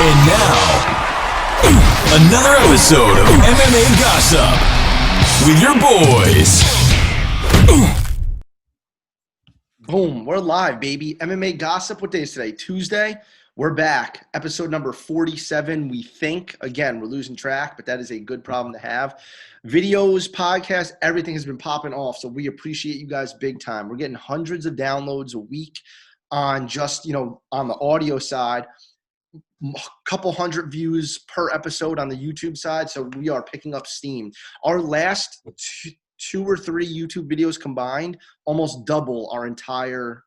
And now, another episode of MMA Gossip with your boys. Boom, we're live, baby. MMA Gossip, what day is today? Tuesday. We're back. Episode number 47, we think. Again, we're losing track, but that is a good problem to have. Videos, podcasts, everything has been popping off, so we appreciate you guys big time. We're getting hundreds of downloads a week on just, on the audio side. A couple hundred views per episode on the YouTube side, so we are picking up steam. Our last two or three YouTube videos combined almost double our entire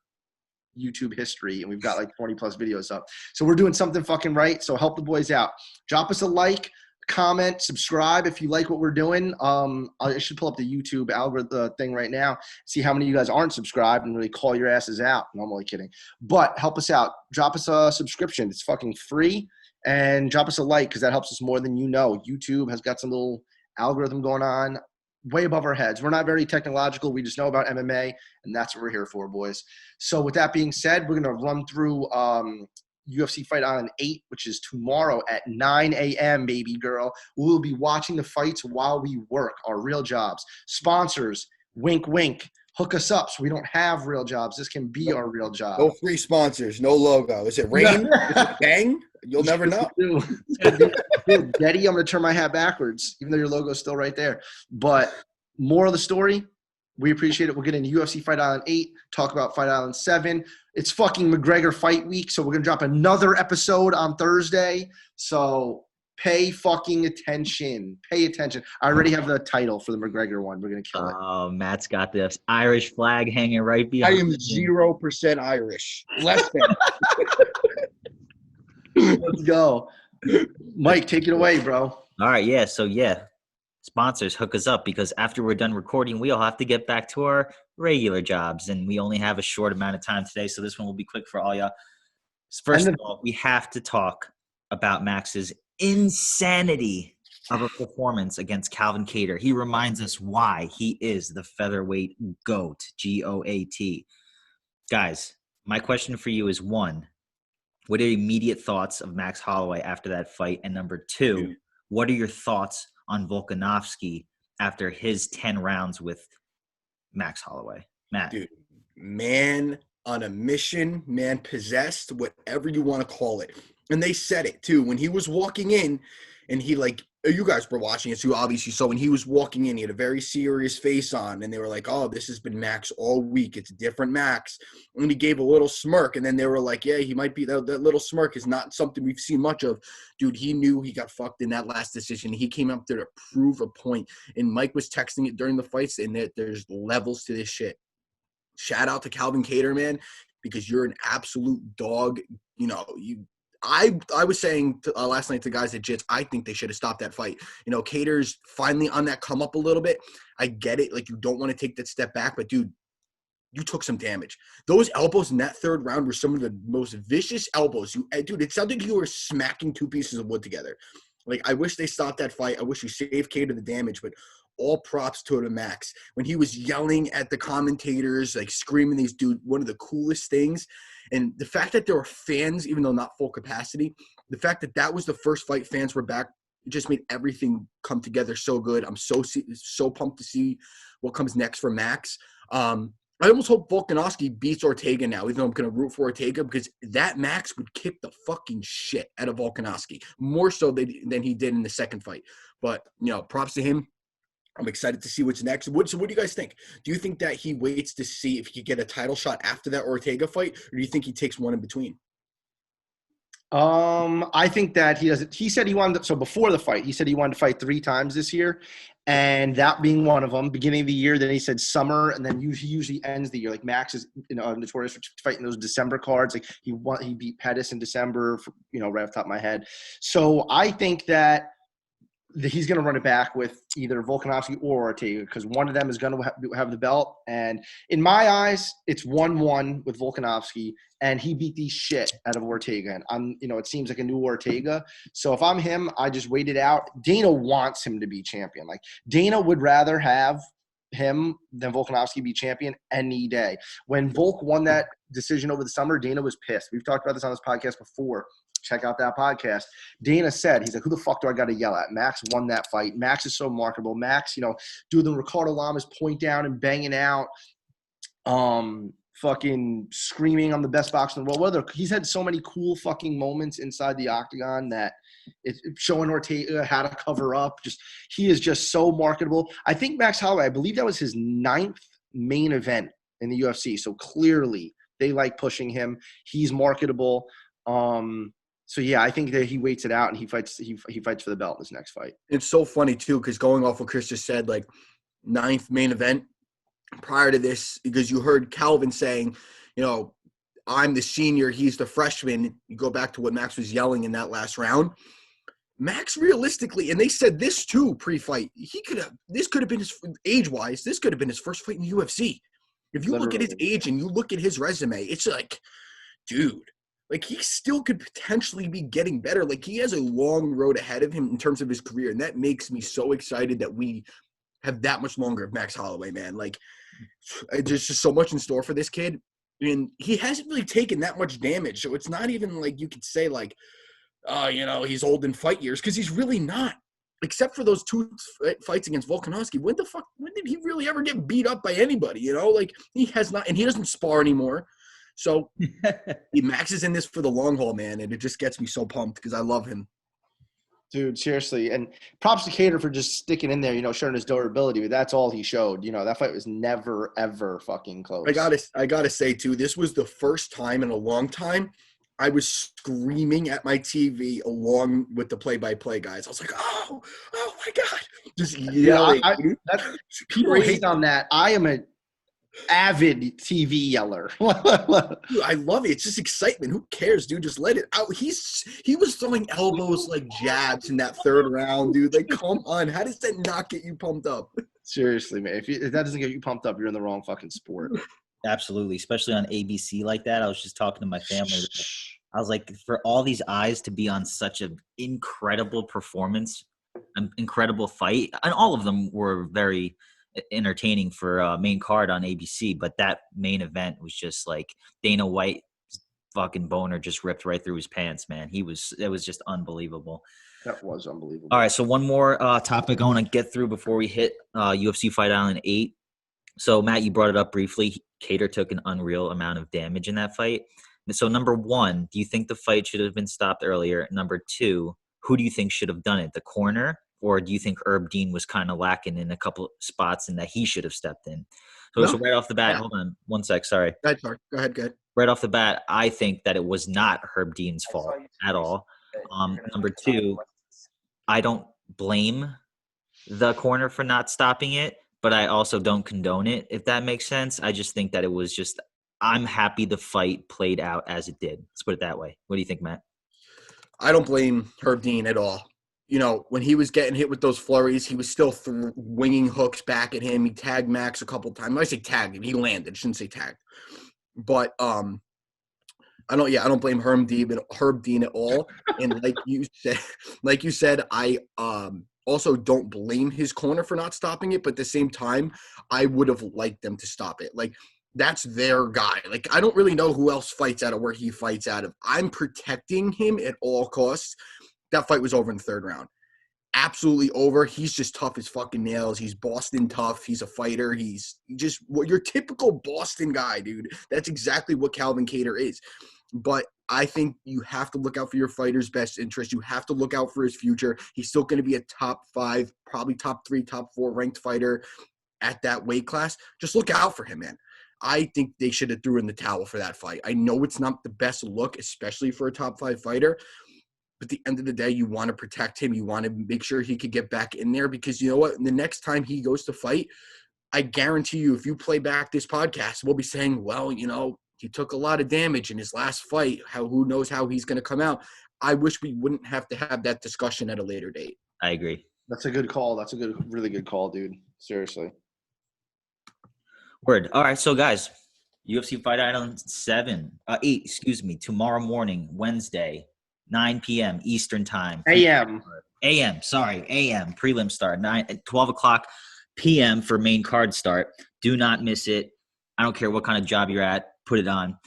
YouTube history, and we've got like 20 plus videos up. So we're doing something fucking right. So help the boys out. Drop us a like, comment, subscribe if you like what we're doing. I should pull up the YouTube algorithm thing right now, see how many of you guys aren't subscribed and really call your asses out. No, I'm only kidding. But help us out. Drop us a subscription. It's fucking free. And drop us a like because that helps us more than you know. YouTube has got some little algorithm going on way above our heads. We're not very technological. We just know about MMA, and that's what we're here for, boys. So with that being said, we're going to run through UFC Fight Island 8, which is tomorrow at 9 a.m., baby girl. We will be watching the fights while we work our real jobs. Sponsors, wink, wink. Hook us up so we don't have real jobs. This can be our real job. No free sponsors, no logo. Is it rain? Is it bang? You'll never know. Dude, Betty, I'm going to turn my hat backwards, even though your logo is still right there. But more of the story, we appreciate it. We'll get into UFC Fight Island 8, talk about Fight Island 7. It's fucking McGregor fight week, so we're going to drop another episode on Thursday. So pay fucking attention. Pay attention. I already have the title for the McGregor one. We're going to kill it. Oh, Matt's got this Irish flag hanging right I behind am him. 0% Irish. Less than. Let's go. Mike, take it away, bro. All right, yeah. So, sponsors, hook us up because after we're done recording, we all have to get back to our regular jobs, and we only have a short amount of time today, so this one will be quick for all y'all. First of all, we have to talk about Max's insanity of a performance against Calvin Kattar. He reminds us why he is the featherweight GOAT, GOAT. Guys, my question for you is, one, what are your immediate thoughts of Max Holloway after that fight? And number two, what are your thoughts on Volkanovski after his 10 rounds with Max Holloway? Matt. Dude, man on a mission, man possessed, whatever you want to call it. And they said it too. When he was walking in and he you guys were watching it too, obviously. So when he was walking in, he had a very serious face on and they were like, oh, this has been Max all week. It's a different Max. And he gave a little smirk and then they were like, yeah, he might be, that little smirk is not something we've seen much of. Dude, he knew he got fucked in that last decision. He came up there to prove a point. And Mike was texting it during the fights and there's levels to this shit. Shout out to Calvin Kattar, man, because you're an absolute dog. I was saying last night to guys at Jits, I think they should have stopped that fight. Kattar's finally on that come up a little bit. I get it. Like, you don't want to take that step back, but dude, you took some damage. Those elbows in that third round were some of the most vicious elbows. Dude, it sounded like you were smacking two pieces of wood together. Like, I wish they stopped that fight. I wish you saved Kattar the damage, but all props to Max. When he was yelling at the commentators, like screaming these dude, one of the coolest things. And the fact that there were fans, even though not full capacity, the fact that that was the first fight fans were back, it just made everything come together so good. I'm so pumped to see what comes next for Max. I almost hope Volkanovski beats Ortega now, even though I'm going to root for Ortega, because that Max would kick the fucking shit out of Volkanovski, more so than he did in the second fight. But, props to him. I'm excited to see what's next. So what do you guys think? Do you think that he waits to see if he could get a title shot after that Ortega fight, or do you think he takes one in between? I think that he doesn't. He said he wanted – so before the fight, he said he wanted to fight 3 times this year, and that being one of them. Beginning of the year, then he said summer, and then he usually ends the year. Like Max is notorious for fighting those December cards. Like he beat Pettis in December, right off the top of my head. So I think that he's going to run it back with either Volkanovski or Ortega because one of them is going to have the belt. And in my eyes, it's 1-1 with Volkanovski, and he beat the shit out of Ortega. And it seems like a new Ortega. So if I'm him, I just wait it out. Dana wants him to be champion. Like Dana would rather have him than Volkanovski be champion any day. When Volk won that decision over the summer, Dana was pissed. We've talked about this on this podcast before. Check out that podcast. Dana said, he's like, who the fuck do I got to yell at? Max won that fight. Max is so marketable. Max, doing the Ricardo Lamas point down and banging out, fucking screaming on the best boxer in the world. He's had so many cool fucking moments inside the octagon that it's showing Ortega how to cover up. He is just so marketable. I think Max Holloway, I believe that was his 9th main event in the UFC. So clearly they like pushing him. He's marketable. So yeah, I think that he waits it out and he fights for the belt in this next fight. It's so funny too, because going off what Chris just said, like 9th main event prior to this, because you heard Calvin saying, I'm the senior, he's the freshman. You go back to what Max was yelling in that last round. Max realistically, and they said this too pre-fight, this could have been his age-wise, this could have been his first fight in the UFC. If you look at his age and you look at his resume, it's like, dude, like he still could potentially be getting better. Like he has a long road ahead of him in terms of his career. And that makes me so excited that we have that much longer of Max Holloway, man. Like there's just so much in store for this kid. And he hasn't really taken that much damage. So it's not even like you could say like, he's old in fight years, because he's really not. Except for those 2 fights against Volkanovski. When did he really ever get beat up by anybody? Like he has not, and he doesn't spar anymore. So Max is in this for the long haul, man, and it just gets me so pumped because I love him. Dude, seriously. And props to Kattar for just sticking in there, showing his durability, but that's all he showed. That fight was never, ever fucking close. I gotta say, too, this was the first time in a long time I was screaming at my TV along with the play-by-play guys. I was like, oh my God. Just yelling. People hate on that. I am an avid TV yeller. Dude, I love it. It's just excitement. Who cares, dude? Just let it out. He was throwing elbows like jabs in that 3rd round, dude. Like, come on. How does that not get you pumped up? Seriously, man. If that doesn't get you pumped up, you're in the wrong fucking sport. Absolutely, especially on ABC like that. I was just talking to my family. I was like, for all these eyes to be on such an incredible performance, an incredible fight, and all of them were very entertaining for main card on ABC, but that main event was just like Dana White's fucking boner just ripped right through his pants, man. It was just unbelievable. That was unbelievable. All right, so one more topic I want to get through before we hit UFC Fight Island 8. So Matt, you brought it up briefly. Kattar took an unreal amount of damage in that fight. So number 1, do you think the fight should have been stopped earlier? Number 2, who do you think should have done it? The corner? Or do you think Herb Dean was kind of lacking in a couple spots and that he should have stepped in? So right off the bat, hold on one sec, sorry. Go ahead. Right off the bat, I think that it was not Herb Dean's fault at all. Number 2, I don't blame the corner for not stopping it, but I also don't condone it, if that makes sense. I just think that it was just – I'm happy the fight played out as it did. Let's put it that way. What do you think, Matt? I don't blame Herb Dean at all. When he was getting hit with those flurries, he was still winging hooks back at him. He tagged Max a couple times. I say tagged him. He landed. Shouldn't say tagged. But I don't blame Herb Dean at all. And like you said, I also don't blame his corner for not stopping it. But at the same time, I would have liked them to stop it. Like, that's their guy. Like, I don't really know who else fights out of where he fights out of. I'm protecting him at all costs. That fight was over in the 3rd round. Absolutely over. He's just tough as fucking nails. He's Boston tough. He's a fighter. He's just your typical Boston guy, dude. That's exactly what Calvin Kattar is. But I think you have to look out for your fighter's best interest. You have to look out for his future. He's still going to be a top 5, probably top 3, top 4 ranked fighter at that weight class. Just look out for him, man. I think they should have threw in the towel for that fight. I know it's not the best look, especially for a top 5 fighter. But at the end of the day, you want to protect him. You want to make sure he could get back in there because you know what? The next time he goes to fight, I guarantee you, if you play back this podcast, we'll be saying, well, he took a lot of damage in his last fight. Who knows how he's going to come out? I wish we wouldn't have to have that discussion at a later date. I agree. That's a good call. That's a really good call, dude. Seriously. Word. All right, so guys, UFC Fight Island 8, tomorrow morning, Wednesday, 9 p.m. Eastern time. A.M. A.M. Prelim start, 12 o'clock p.m. for main card start. Do not miss it. I don't care what kind of job you're at. Put it on.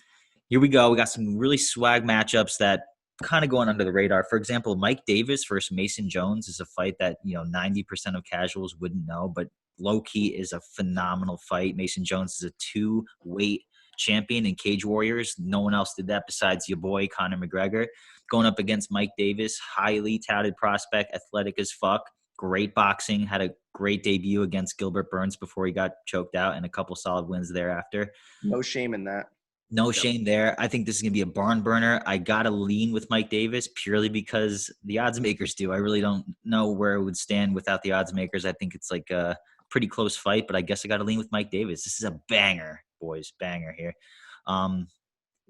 Here we go. We got some really swag matchups that kind of going under the radar. For example, Mike Davis versus Mason Jones is a fight that 90% of casuals wouldn't know, but low key is a phenomenal fight. Mason Jones is a 2-weight champion in Cage Warriors. No one else did that besides your boy Conor McGregor. Going up against Mike Davis, highly touted prospect, athletic as fuck, great boxing, had a great debut against Gilbert Burns before he got choked out, and a couple solid wins thereafter. No shame in that. No shame there. I think this is going to be a barn burner. I got to lean with Mike Davis purely because the odds makers do. I really don't know where it would stand without the odds makers. I think it's like a pretty close fight, but I guess I got to lean with Mike Davis. This is a banger, boys. Banger here.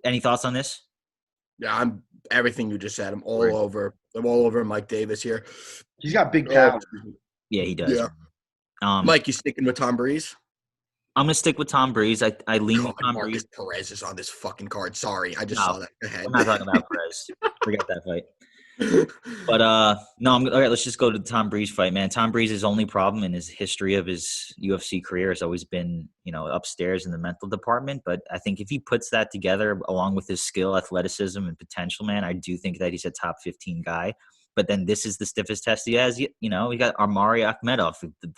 Any thoughts on this? Yeah, I'm everything you just said. I'm all over Mike Davis here. He's got big power. Yeah, he does. Yeah. Mike, you sticking with Tom Breeze? I'm gonna stick with Tom Breeze. I lean with Tom Marcus Breeze. Perez is on this fucking card. Sorry, I just saw that. Go ahead. I'm not talking about Perez. Forget that fight. But no, all right. Let's just go to the Tom Breeze fight, man. Tom Breeze's only problem in his history of his UFC career has always been, upstairs in the mental department. But I think if he puts that together along with his skill, athleticism, and potential, man, I do think that he's a top 15 guy. But then this is the stiffest test he has. We got Armari Akhmedov, the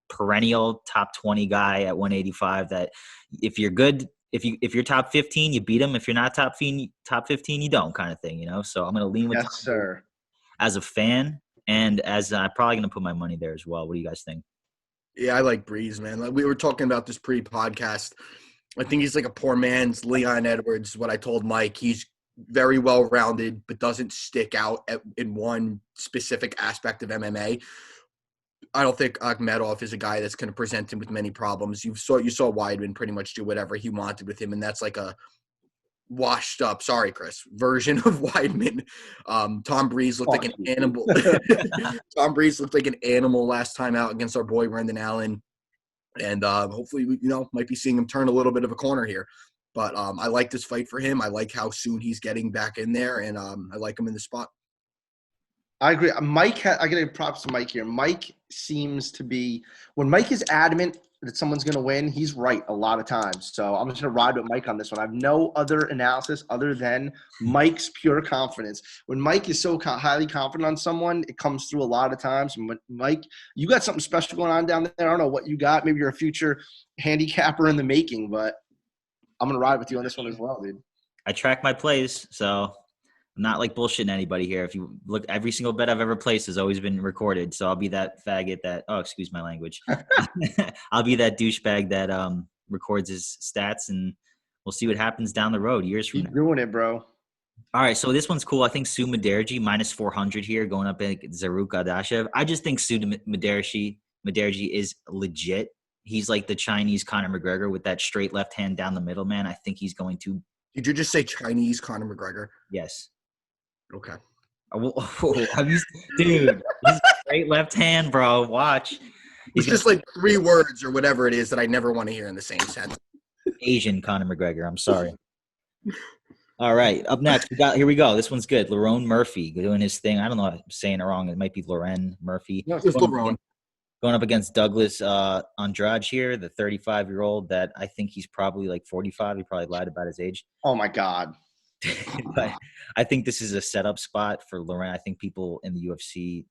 perennial top 20 guy at 185. That if you're good. If you're top 15, you beat him. If you're not top 15, you don't, kind of thing, So I'm going to lean with Yes, sir. As a fan, and as I'm probably going to put my money there as well. What do you guys think? Yeah, I like Breeze, man. Like, we were talking about this pre-podcast. I think he's like a poor man's Leon Edwards. What I told Mike, he's very well-rounded, but doesn't stick out in one specific aspect of MMA. I don't think Akhmedov is a guy that's going to present him with many problems. You saw Weidman pretty much do whatever he wanted with him, and that's like a washed up, sorry, Chris, version of Weidman. Tom Breeze looked like an animal. Tom Breeze looked like an animal last time out against our boy Brendan Allen, and hopefully we might be seeing him turn a little bit of a corner here. But I like this fight for him. I like how soon he's getting back in there, and I like him in the spot. I agree. Mike, I got to give props to Mike here. Mike seems to be – when Mike is adamant that someone's going to win, he's right a lot of times. So I'm just going to ride with Mike on this one. I have no other analysis other than Mike's pure confidence. When Mike is so highly confident on someone, it comes through a lot of times. And Mike, you got something special going on down there. I don't know what you got. Maybe you're a future handicapper in the making, but I'm going to ride with you on this one as well, dude. I track my plays, so – not like bullshitting anybody here. If you look, every single bet I've ever placed has always been recorded. So I'll be that faggot that, excuse my language. I'll be that douchebag that records his stats, and we'll see what happens down the road years from now. Keep doing it, bro. All right, so this one's cool. I think Sue Mudaerji minus 400 here going up against Zaruk Adashev. I just think Sue Mudaerji is legit. He's like the Chinese Conor McGregor with that straight left hand down the middle, man. I think he's going to. Did you just say Chinese Conor McGregor? Yes. Okay. Dude, he's straight left hand, bro. Watch. It's just like 3 words or whatever it is that I never want to hear in the same sentence. Asian Conor McGregor. I'm sorry. All right. Up next, here we go. This one's good. Lerone Murphy doing his thing. I don't know if I'm saying it wrong. It might be Loren Murphy. No, it's Lerone. Going up against Douglas Andrade here, the 35-year-old that I think he's probably like 45. He probably lied about his age. Oh, my God. But I think this is a setup spot for Loren. I think people in the UFC,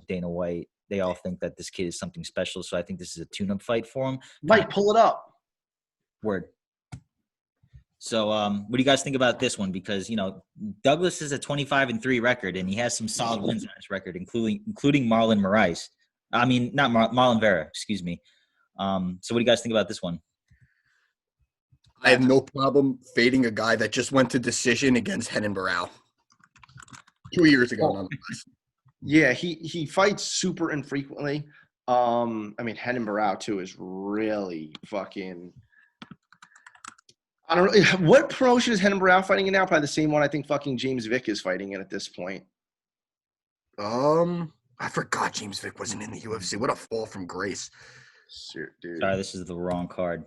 Dana White, they all think that this kid is something special. So I think this is a tune-up fight for him. Mike, pull it up. Word. So what do you guys think about this one? Because, Douglas is a 25-3 record, and he has some solid wins on his record, including Marlon Moraes. I mean, not Marlon Vera, excuse me. So what do you guys think about this one? I have no problem fading a guy that just went to decision against Renan Barão 2 years ago. Yeah, he fights super infrequently. Renan Barão too is really fucking. I don't know what promotion is Renan Barão fighting in now. Probably the same one I think fucking James Vick is fighting in at this point. I forgot James Vick wasn't in the UFC. What a fall from grace. Dude. Sorry, this is the wrong card.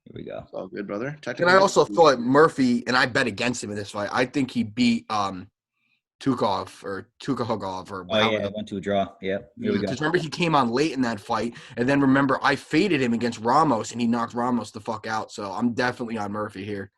Here we go. It's all good, brother. And I also thought Murphy, and I bet against him in this fight. I think he beat Tukahogov or Oh, however yeah, it went to a draw. Yep. Here we go. because remember he came on late in that fight, and then remember I faded him against Ramos, and he knocked Ramos the fuck out. So I'm definitely on Murphy here.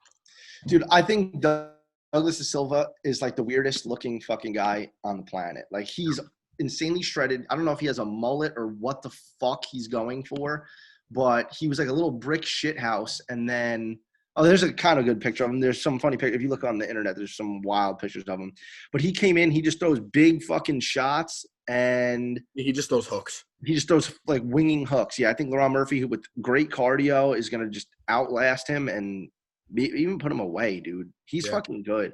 Dude, I think Douglas Da Silva is like the weirdest looking fucking guy on the planet. Like he's insanely shredded. I don't know if he has a mullet or what the fuck he's going for, but he was like a little brick shit house. And then, there's a kind of good picture of him. There's some funny picture. If you look on the internet, there's some wild pictures of him. But he came in, he just throws big fucking shots and He just throws hooks. he just throws like winging hooks. Yeah, I think Laurent Murphy, who with great cardio, is going to just outlast him and even put him away, dude. He's fucking good.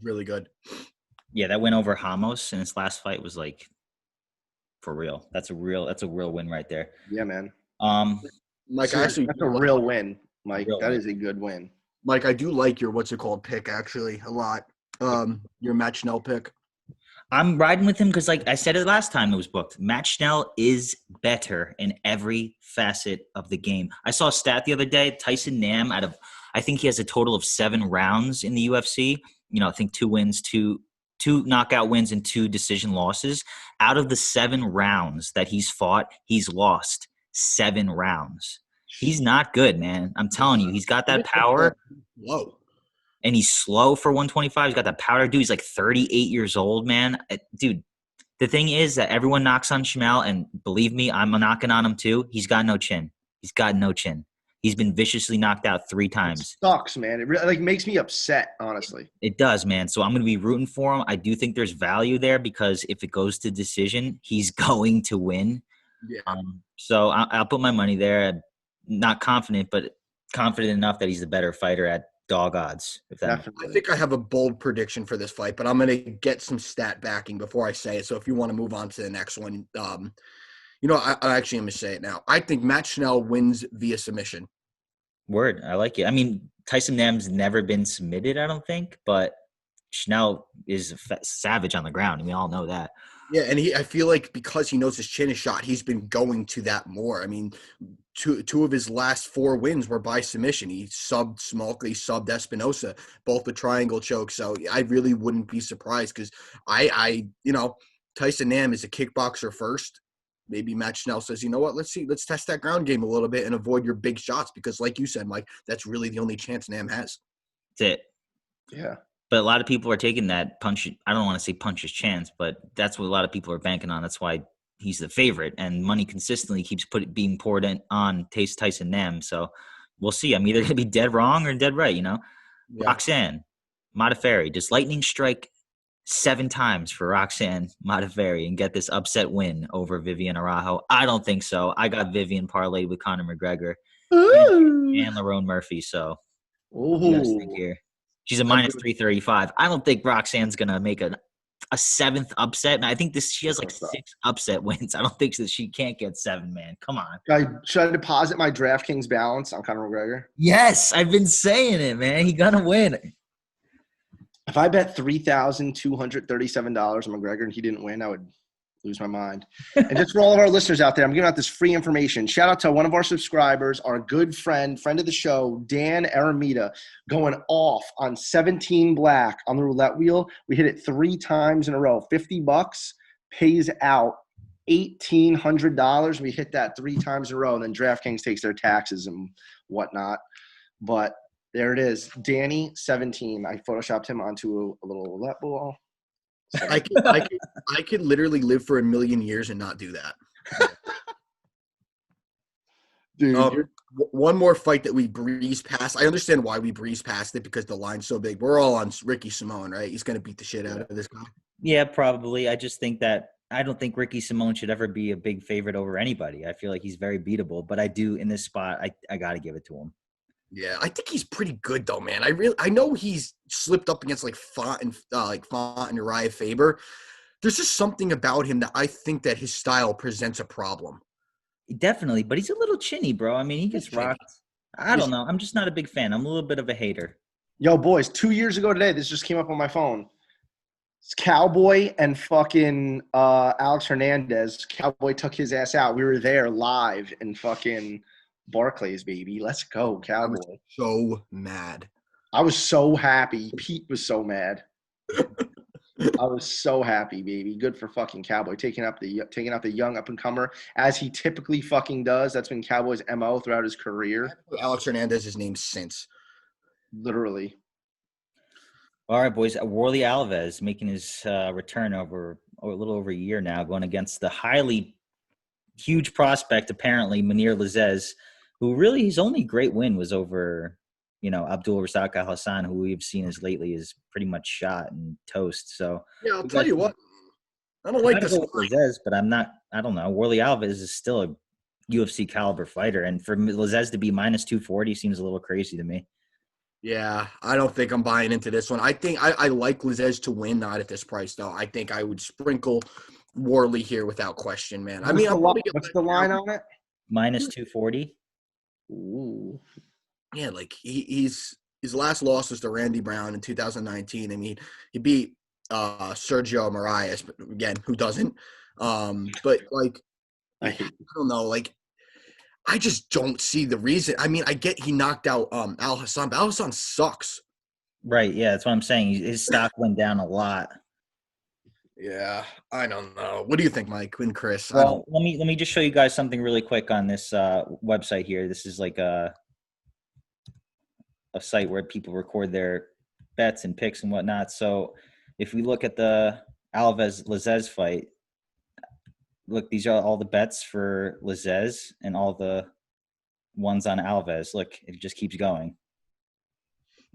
Really good. Yeah, that win over Ramos in his last fight was like for real. That's a real win right there. Yeah, man. Mike, That's a real win, Mike. Real That win. is a good win. Mike, I do like your pick actually a lot. Your Matt Schnell pick. I'm riding with him because, like I said it last time it was booked, Matt Schnell is better in every facet of the game. I saw a stat the other day, Tyson Nam I think he has a total of 7 rounds in the UFC. I think 2 wins, two knockout wins, and 2 decision losses. Out of the 7 rounds that he's fought, he's lost 7 rounds. He's not good, man. I'm telling you, he's got that power. Whoa. And he's slow for 125. He's got that powder. Dude, he's like 38 years old, man. Dude, the thing is that everyone knocks on Schmel, and believe me, I'm knocking on him too. He's got no chin. He's been viciously knocked out 3 times. It sucks, man. It really makes me upset, honestly. It does, man. So I'm going to be rooting for him. I do think there's value there because if it goes to decision, he's going to win. Yeah. So I'll put my money there. I'm not confident, but confident enough that he's the better fighter at dog odds. I think I have a bold prediction for this fight, but I'm going to get some stat backing before I say it. So if you want to move on to the next one, I actually am going to say it now. I think Matt Schnell wins via submission. Word. I like it. I mean, Tyson Nam's never been submitted, I don't think, but Schnell is savage on the ground. We all know that. Yeah, and I feel like because he knows his chin is shot, he's been going to that more. I mean, two of his last 4 wins were by submission. He subbed Smolka, he subbed Espinosa, both the triangle choke. So I really wouldn't be surprised because Tyson Nam is a kickboxer first. Maybe Matt Schnell says, you know what, let's test that ground game a little bit and avoid your big shots because like you said, Mike, that's really the only chance Nam has. That's it. Yeah. But a lot of people are taking that punch. I don't want to say punch his chance, but that's what a lot of people are banking on. That's why he's the favorite, and money consistently keeps being poured on Tyson Nam. So we'll see. I'm either going to be dead wrong or dead right, Yeah. Roxanne Modafferi, does lightning strike 7 times for Roxanne Modafferi and get this upset win over Vivian Araujo? I don't think so. I got Vivian parlayed with Conor McGregor and Lerone Murphy. So what do you guys think here? She's a minus 335. I don't think Roxanne's going to make a 7th upset. And I think she has like 6 upset wins. I don't think that she can't get 7, man. Come on. Should I deposit my DraftKings balance on Conor McGregor? Yes, I've been saying it, man. He's going to win. If I bet $3,237 on McGregor and he didn't win, I would lose my mind. And just for all of our listeners out there, I'm giving out this free information. Shout out to one of our subscribers, our good friend of the show, Dan Aramita, going off on 17 black on the roulette wheel. We hit it 3 times in a row. $50 pays out $1,800. We hit that 3 times in a row, and then DraftKings takes their taxes and whatnot. But there it is. Danny, 17. I photoshopped him onto a little roulette ball. So. I could literally live for 1,000,000 years and not do that. Dude, one more fight that we breeze past. I understand why we breeze past it because the line's so big. We're all on Ricky Simone, right? He's going to beat the shit out of this guy. Yeah, probably. I just think that I don't think Ricky Simone should ever be a big favorite over anybody. I feel like he's very beatable, but I do in this spot. I got to give it to him. Yeah, I think he's pretty good though, man. I know he's slipped up against Font and Uriah Faber. There's just something about him that I think that his style presents a problem. Definitely, but he's a little chinny, bro. I mean, he gets rocked. I don't know. I'm just not a big fan. I'm a little bit of a hater. Yo, boys, 2 years ago today, this just came up on my phone. It's Cowboy and fucking Alex Hernandez. Cowboy took his ass out. We were there live in fucking Barclays, baby. Let's go, Cowboy. I was so mad. I was so happy. Pete was so mad. I was so happy, baby. Good for fucking Cowboy taking out the young up and comer as he typically fucking does. That's been Cowboy's MO throughout his career. Alex Hernandez's name since. Literally. All right, boys. Worley Alves making his return over a little over a year now, going against the highly huge prospect, apparently, Munir Lazzez, who really his only great win was over, Abdul Razak Al Hassan, who we've seen as lately is pretty much shot and toast. So Yeah, I'll tell you what. I don't like this. Lazzez, but I don't know. Worley Alves is still a UFC caliber fighter, and for Lazzez to be minus 240 seems a little crazy to me. Yeah, I don't think I'm buying into this one. I think I like Lazzez to win, not at this price, though. I think I would sprinkle Worley here without question, man. What's the line on it? Minus 240. Ooh. Yeah, like his last loss was to Randy Brown in 2019. I mean, he beat Sergio Moraes, but again, who doesn't? But like, I don't know, like. I just don't see the reason. I mean, I get he knocked out Al Hassan, but Al Hassan sucks. Right, yeah, that's what I'm saying. His stock went down a lot. Yeah, I don't know. What do you think, Mike and Chris? Well, let me just show you guys something really quick on this website here. This is like a site where people record their bets and picks and whatnot. So if we look at the Alves-Lazzez fight, look, these are all the bets for Lazzez and all the ones on Alves. Look, it just keeps going.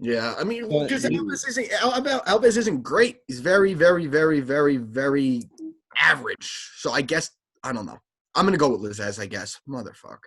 Yeah, I mean, because Alves isn't great. He's very, very, very, very, very average. So I guess, I don't know. I'm going to go with Lazzez, I guess. Motherfucker.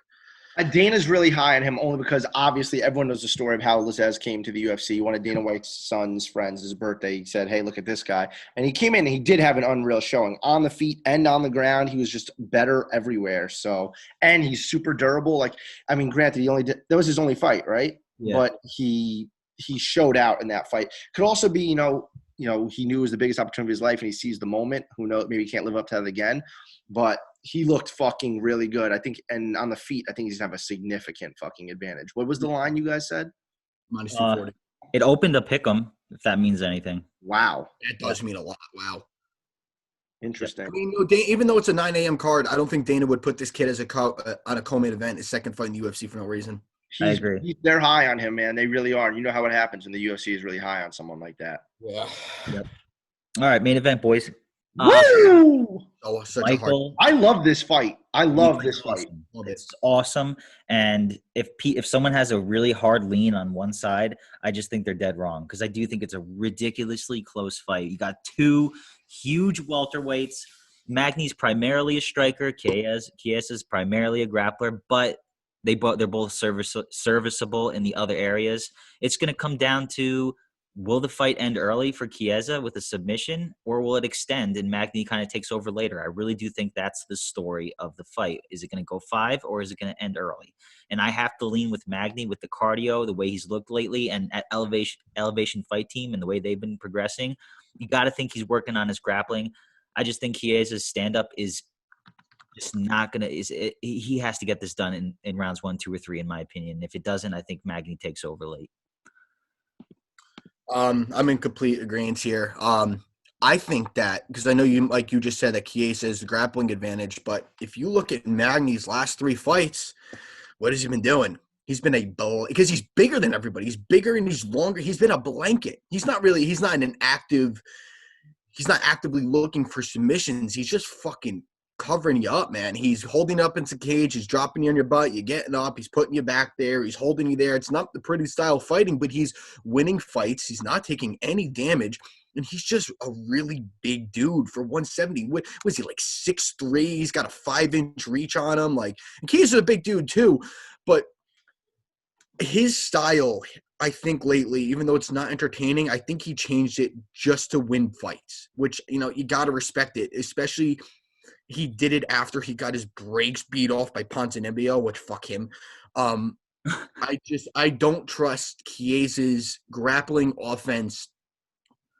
Dana's really high on him only because obviously everyone knows the story of how Lazzez came to the UFC. One of Dana White's son's friends, his birthday, he said, hey, look at this guy. And he came in and he did have an unreal showing. On the feet and on the ground, he was just better everywhere. So, and he's super durable. Like, I mean, granted, that was his only fight, right? Yeah. But he showed out in that fight. Could also be, he knew it was the biggest opportunity of his life and he seized the moment. Who knows? Maybe he can't live up to that again. But he looked fucking really good. I think, and on the feet, I think he's going to have a significant fucking advantage. What was the line you guys said? Minus 240. It opened to pick 'em, if that means anything. Wow. It does mean a lot. Wow. Interesting. I mean, even though it's a 9 a.m. card, I don't think Dana would put this kid as on a co-main event, his second fight in the UFC for no reason. I agree. They're high on him, man. They really are. You know how it happens when the UFC is really high on someone like that. Yeah. Yep. All right, main event, boys. Woo! Michael, I love this fight. I love this fight. It's awesome. And if someone has a really hard lean on one side, I just think they're dead wrong because I do think it's a ridiculously close fight. You got two huge welterweights. Magny's primarily a striker. Chiesa's primarily a grappler, but they're both serviceable in the other areas. It's going to come down to, will the fight end early for Chiesa with a submission, or will it extend and Magny kind of takes over later? I really do think that's the story of the fight. Is it going to go 5 or is it going to end early? And I have to lean with Magny with the cardio, the way he's looked lately, and at Elevation Fight Team and the way they've been progressing. You got to think he's working on his grappling. I just think Chiesa's stand-up is just not going to – he has to get this done in rounds 1, 2, or 3, in my opinion. If it doesn't, I think Magny takes over late. I'm in complete agreement here. I think that because I know you just said that Chiesa is the grappling advantage, but if you look at Magny's last 3 fights, what has he been doing? He's been because he's bigger than everybody. He's bigger and he's longer. He's been a blanket. He's not actively looking for submissions. He's just fucking covering you up, man. He's holding up into cage. He's dropping you on your butt. You're getting up. He's putting you back there. He's holding you there. It's not the pretty style fighting, but he's winning fights. He's not taking any damage. And he's just a really big dude for 170. What was he, like 6'3"? He's got a 5-inch reach on him. Like, he's a big dude too. But his style, I think lately, even though it's not entertaining, I think he changed it just to win fights, which, you got to respect it, especially – he did it after he got his brakes beat off by Ponzinibbio, which fuck him. I don't trust Chiesa's grappling offense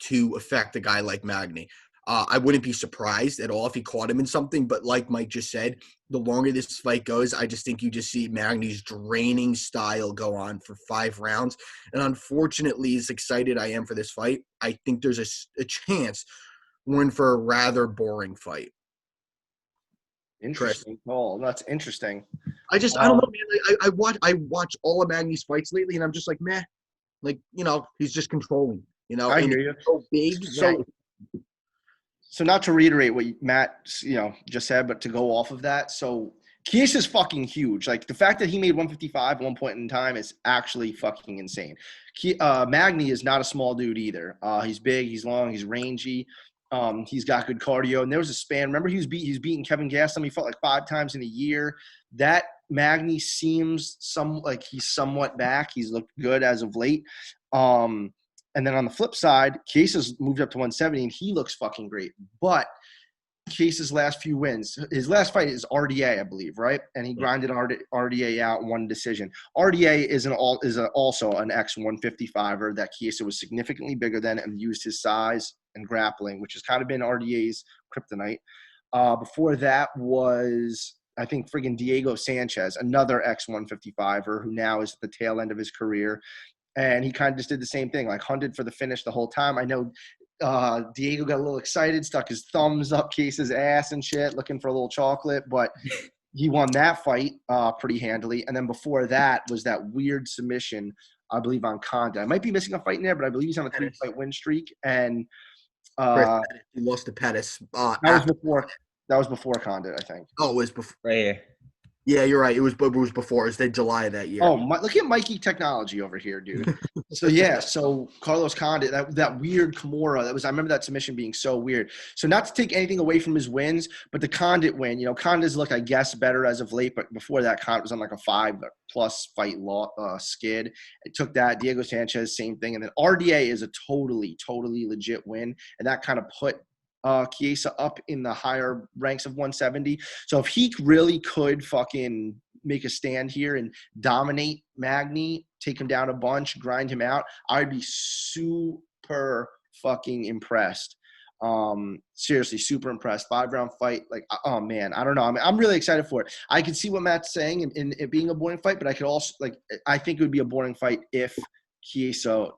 to affect a guy like Magny. I wouldn't be surprised at all if he caught him in something, but like Mike just said, the longer this fight goes, I just think you just see Magny's draining style go on for 5 rounds. And unfortunately, as excited I am for this fight, I think there's a chance We're in for a rather boring fight. Interesting call. That's interesting. I don't know, man. I watch all of Magny's fights lately, and I'm just like, meh. Like, he's just controlling. I and hear you. he's so big. So not to reiterate what Matt, just said, but to go off of that. So Chiesa's fucking huge. Like the fact that he made 155 at one point in time is actually fucking insane. Magny is not a small dude either. He's big, he's long, he's rangy. He's got good cardio. And there was a span. Remember, he was beating Kevin Gastelum. He fought like 5 times in a year. That Magny seems like he's somewhat back. He's looked good as of late. And then on the flip side, Chiesa's moved up to 170, and he looks fucking great. But Chiesa's last few wins, his last fight is RDA, I believe, right? And he grinded RDA out, one decision. RDA is also an ex-155er that Chiesa was significantly bigger than and used his size and grappling, which has kind of been RDA's kryptonite. Before that was, I think, friggin' Diego Sanchez, another ex-155er who now is at the tail end of his career. And he kind of just did the same thing, like hunted for the finish the whole time. I know Diego got a little excited, stuck his thumbs up Chiesa's ass and shit, looking for a little chocolate. But he won that fight pretty handily. And then before that was that weird submission, I believe, on Conda. I might be missing a fight in there, but I believe he's on a 3-fight win streak. And he lost to Pettis. that was before Conda, I think. Oh, it was before. Right here. Yeah, you're right. It was before. It was the July of that year. Oh, look at Mikey technology over here, dude. So Carlos Condit, that weird Kimura, I remember that submission being so weird. So not to take anything away from his wins, but the Condit win, Condit's looked, I guess, better as of late, but before that, Condit was on like a 5+ fight skid. It took that. Diego Sanchez, same thing. And then RDA is a totally legit win, and that kind of put Chiesa up in the higher ranks of 170. So if he really could fucking make a stand here and dominate Magny, take him down a bunch, grind him out, I'd be super fucking impressed. Seriously, super impressed. 5-round fight. Like, oh man, I don't know. I'm really excited for it. I can see what Matt's saying in it being a boring fight, but I could also, I think it would be a boring fight if Chiesa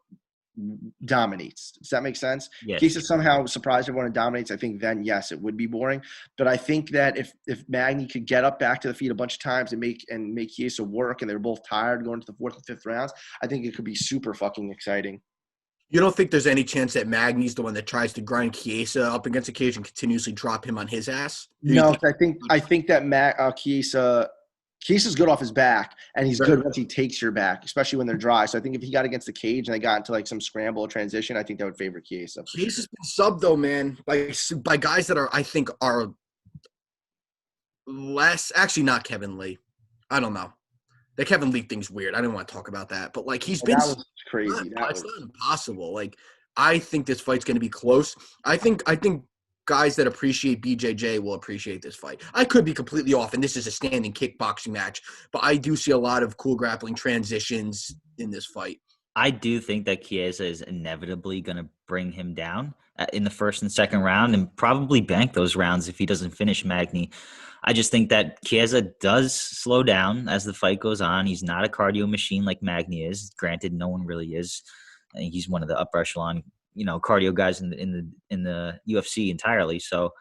dominates. Does that make sense? Yes. Chiesa somehow surprised everyone and dominates. I think then, yes, it would be boring. But I think that if Magny could get up back to the feet a bunch of times and make Chiesa work, and they're both tired going to the 4th and 5th rounds, I think it could be super fucking exciting. You don't think there's any chance that Magny's the one that tries to grind Chiesa up against the cage and continuously drop him on his ass? No, I think that Chiesa's good off his back, and he's good once he takes your back, especially when they're dry. So I think if he got against the cage and they got into like some scramble or transition, I think that would favor Chiesa. Chiesa's been subbed though, man, by guys that I think are less. Actually, not Kevin Lee. I don't know. The Kevin Lee thing's weird. I didn't want to talk about that, but he's been. That was crazy. It's not impossible. I think this fight's going to be close. I think guys that appreciate BJJ will appreciate this fight. I could be completely off, and this is a standing kickboxing match, but I do see a lot of cool grappling transitions in this fight. I do think that Chiesa is inevitably going to bring him down in the 1st and 2nd round and probably bank those rounds if he doesn't finish Magny. I just think that Chiesa does slow down as the fight goes on. He's not a cardio machine like Magny is. Granted, no one really is. I think he's one of the upper echelon cardio guys in the UFC entirely. So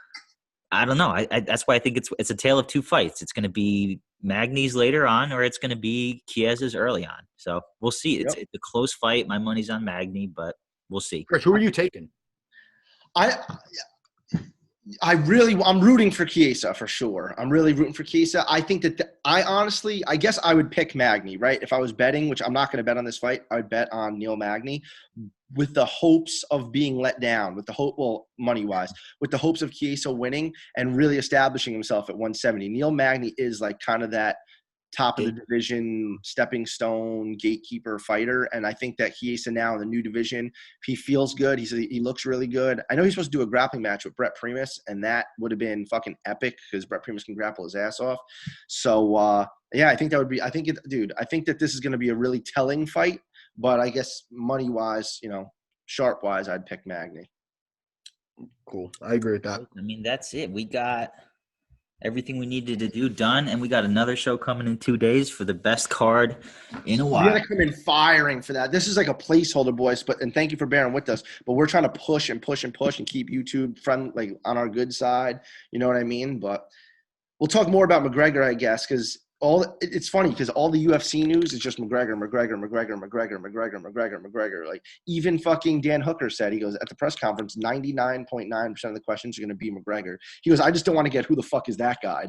I don't know. I that's why I think it's a tale of 2 fights. It's going to be Magny's later on, or it's going to be Chiesa's early on. So we'll see. It's a close fight. My money's on Magny, but we'll see. Chris, who are you taking? I'm rooting for Chiesa for sure. I'm really rooting for Chiesa. I think that I guess I would pick Magny, right? If I was betting, which I'm not going to bet on this fight, I would bet on Neil Magny with the hopes of being let down, money-wise, with the hopes of Chiesa winning and really establishing himself at 170. Neil Magny is kind of that top of the division, stepping stone, gatekeeper fighter. And I think that Chiesa now in the new division, he feels good. He looks really good. I know he's supposed to do a grappling match with Brett Primus, and that would have been fucking epic because Brett Primus can grapple his ass off. So, I think that would be – I think that this is going to be a really telling fight. But I guess money-wise, sharp-wise, I'd pick Magny. Cool. I agree with that. I mean, that's it. We got Everything we needed to do done, and we got another show coming in 2 days for the best card in a We while. gotta come in firing for that. This is like a placeholder, boys. And thank you for bearing with us. But we're trying to push and push and push and keep YouTube on our good side. You know what I mean? But we'll talk more about McGregor, I guess, because it's funny because all the UFC news is just McGregor. Like even fucking Dan Hooker said, he goes at the press conference, 99.9% of the questions are going to be McGregor. He goes, I just don't want to get who the fuck is that guy.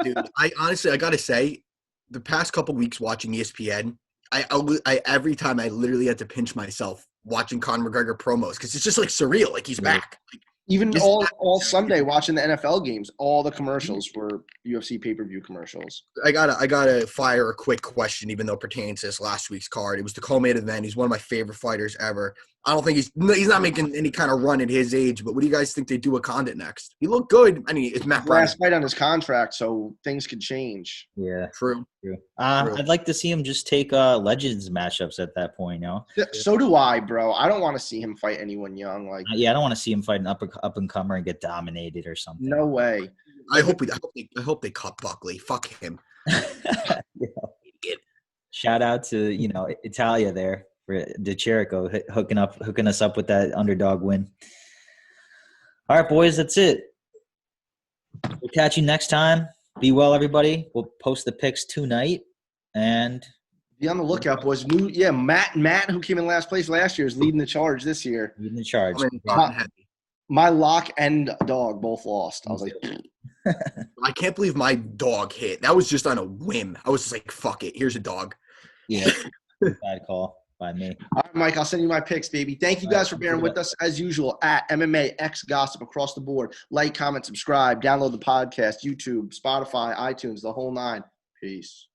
Dude, I honestly gotta say, the past couple weeks watching ESPN, I every time I literally had to pinch myself watching Conor McGregor promos because it's just like surreal, like he's back. Like, Even all Sunday watching the NFL games, all the commercials were UFC pay-per-view commercials. I gotta fire a quick question, even though it pertains to this last week's card. It was the co-main event. He's one of my favorite fighters ever. I don't think he's not making any kind of run at his age, but what do you guys think they do with Condit next? He looked good. I mean, it's Matt Brown. Last fight on his contract, so things could change. Yeah, True. I'd like to see him just take Legends matchups at that point. You know. So do I, bro. I don't want to see him fight anyone young. Like, Yeah, I don't want to see him fight an up and comer and get dominated or something. no way. I hope they cut Buckley. Fuck him. Shout out to Italia there for De Chirico hooking us up with that underdog win. All right, boys, that's it. We'll catch you next time. Be well, everybody. We'll post the picks tonight, and be on the lookout, boys. Matt, who came in last place last year, is leading the charge this year. Leading the charge. My lock and dog both lost. I was like, I can't believe my dog hit. That was just on a whim. I was just like, fuck it. Here's a dog. Yeah, bad call by me. All right, Mike, I'll send you my picks, baby. Thank you guys for bearing with us as usual at MMA X Gossip across the board. Like, comment, subscribe, download the podcast, YouTube, Spotify, iTunes, the whole nine. Peace.